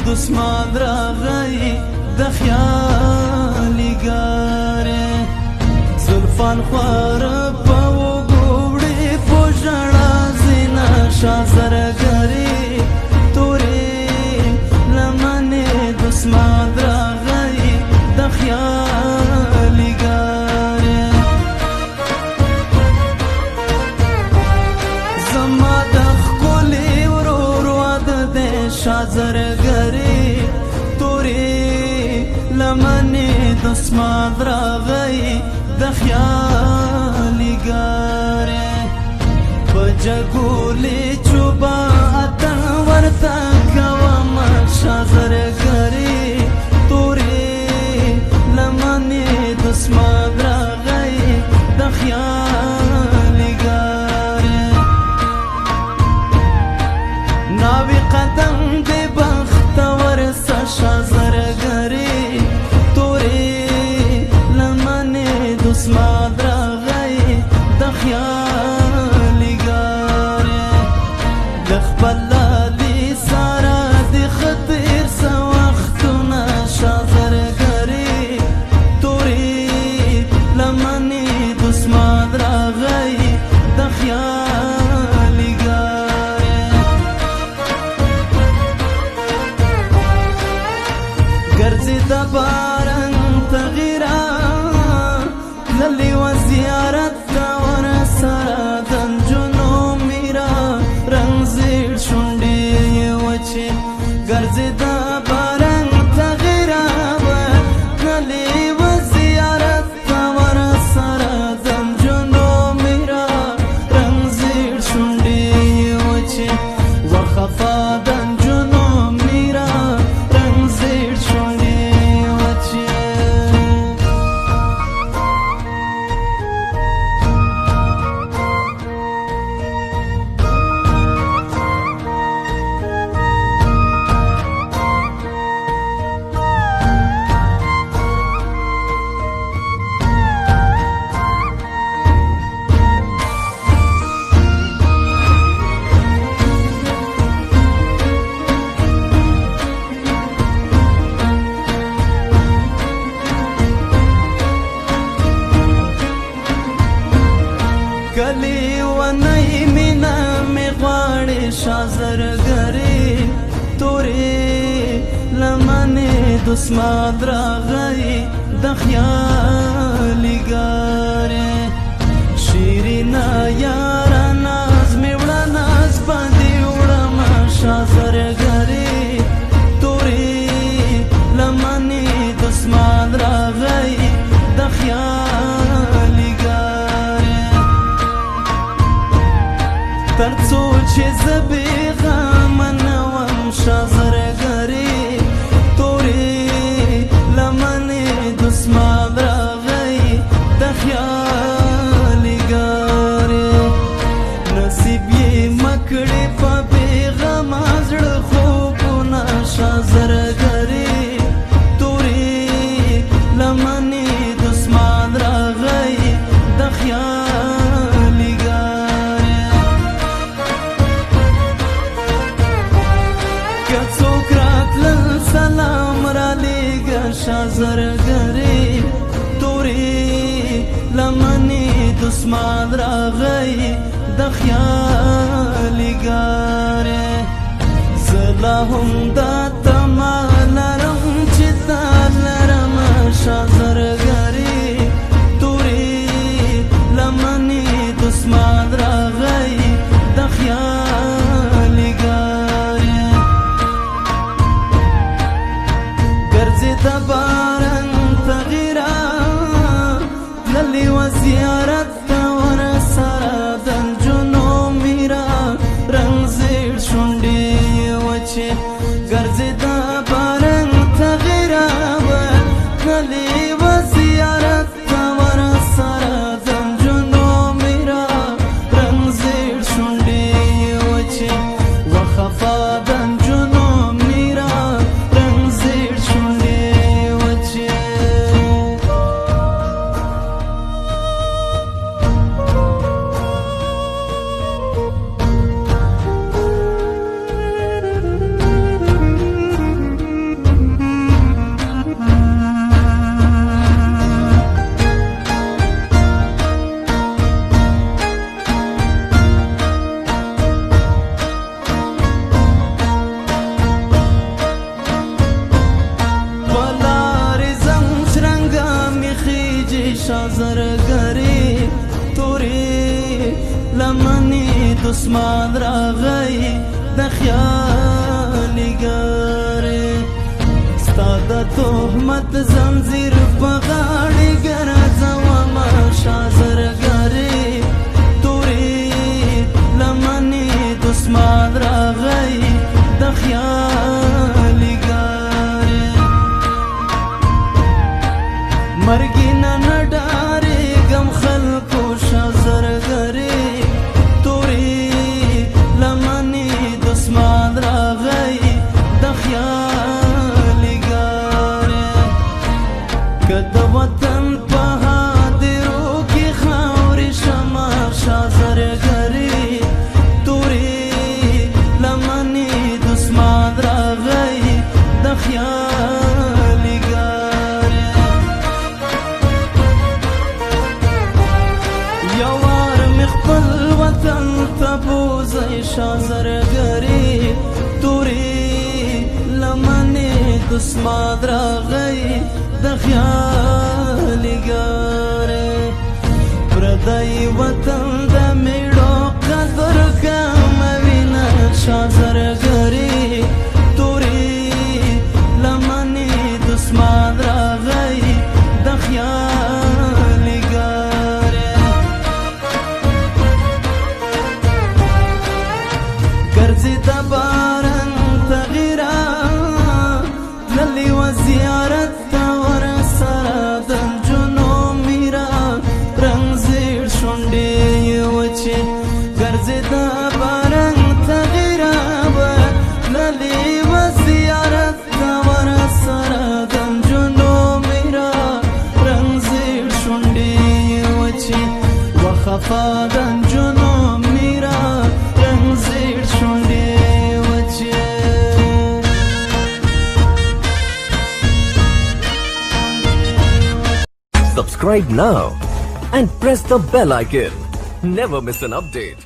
دسمان راغی د خیالي ګارې زلفان خوار په وګوړې په ژړا زینه شازرګرې تورې لمنې دسمان راغی د خیالي ګارې زما د ښکلې ورور واده دی شازرګرې لمنې دسمان راغی د خیالي ګارې په جګولې چوبه اتڼ ورته کوم شازرګرې تورې لمنې دسمان راغی د خیالي ګارې ناوی قدم دې بختور سه شازرګرې دسمان راغی د خیالي ګارې د خپل لالي سره د خطر څه وختونه شازرګرې تورې لمنې دسمان راغی د خیالي ګارې ګرځې د باران تغیرا للی و زیارت تا ور سره د نجونو میرا رنگ زیړ شونډې وچې ګرځې د بارنګ تغیرا للی و زیارت تا ور سره د نجونو میرا رنگ زیړ شونډې وچې وخفا د نجونو میرا رنگ زیړ شونډې وچې کلی ونی مینا می غواړي شازرګرې تورې لمنې دسمان راغی د خیالي ګارې شیرینا یاره ناز می وړه ناز باندې وړم شازرګرې تورې لمنې دسمان راغی د خیالي ترڅو چې زه بېغمه نه وم شازرګرې تورې لمنې دسمان راغی د خیالي ګارې نصیب یې مه کړې په بېغمه زړه خوبونه شازرګرې تورې لمنې دسمان راغی د خیالي ګارې څوک راتلل سلام را لېږه شازرګرې تورې لمنې دسمان راغی د خیالي ګارې زه لا هم دا تمه لرم چې تا لرم شازرګرې تورې لمنې دسمان راغی د خیالي ګارې ګرځې د باران تغیرا للی و زیارت تا ور سره د نجونو میرا رنگ زیړ شونډې وچې ګرځې د باران تغیرا للی و زیارت تا ور سره د نجونو میرا رنگ زیړ شونډې وچې وخفا د نجونو میرا رنگ زیړ شونډې وچې دسمان راغی د خیالي ګرې ستا د تهمت زنځیر په غاړې ګرځومه شا زرګرې تورې لمنې دسمان راغی د خیالي ګرې مرګي نه ډارېږم خلکو شا زرګرې تورې لمنې دسمان راغی د خیالي ګرې که د وطن په هدیرو کې خاورې شمه شا زرګرې تورې لمنې دسمان راغی د خیالي ګرې یو وار مې خپل وطن ته بوځئ شا زرګرې تورې لمنې دسمان راغی د خیالي ګرې پردی وطن د میړو قدر کمه وینه شا زرګرې تورې لمنې دسمان راغی د خیالي ګرې ګرځي د باران تغیرا تللی و زیارت ته ورسره د نجونو میرا رنګ زیړ شونډې یې وچې ګرځي د باران تغیرا تللی و زیارت ته ورسره د نجونو میرا رنګ زیړ شونډې یې وچې وخفا د نجونو میرا رنګ زیړ شونډې یې وچې Subscribe now and press the bell icon. Never miss an update.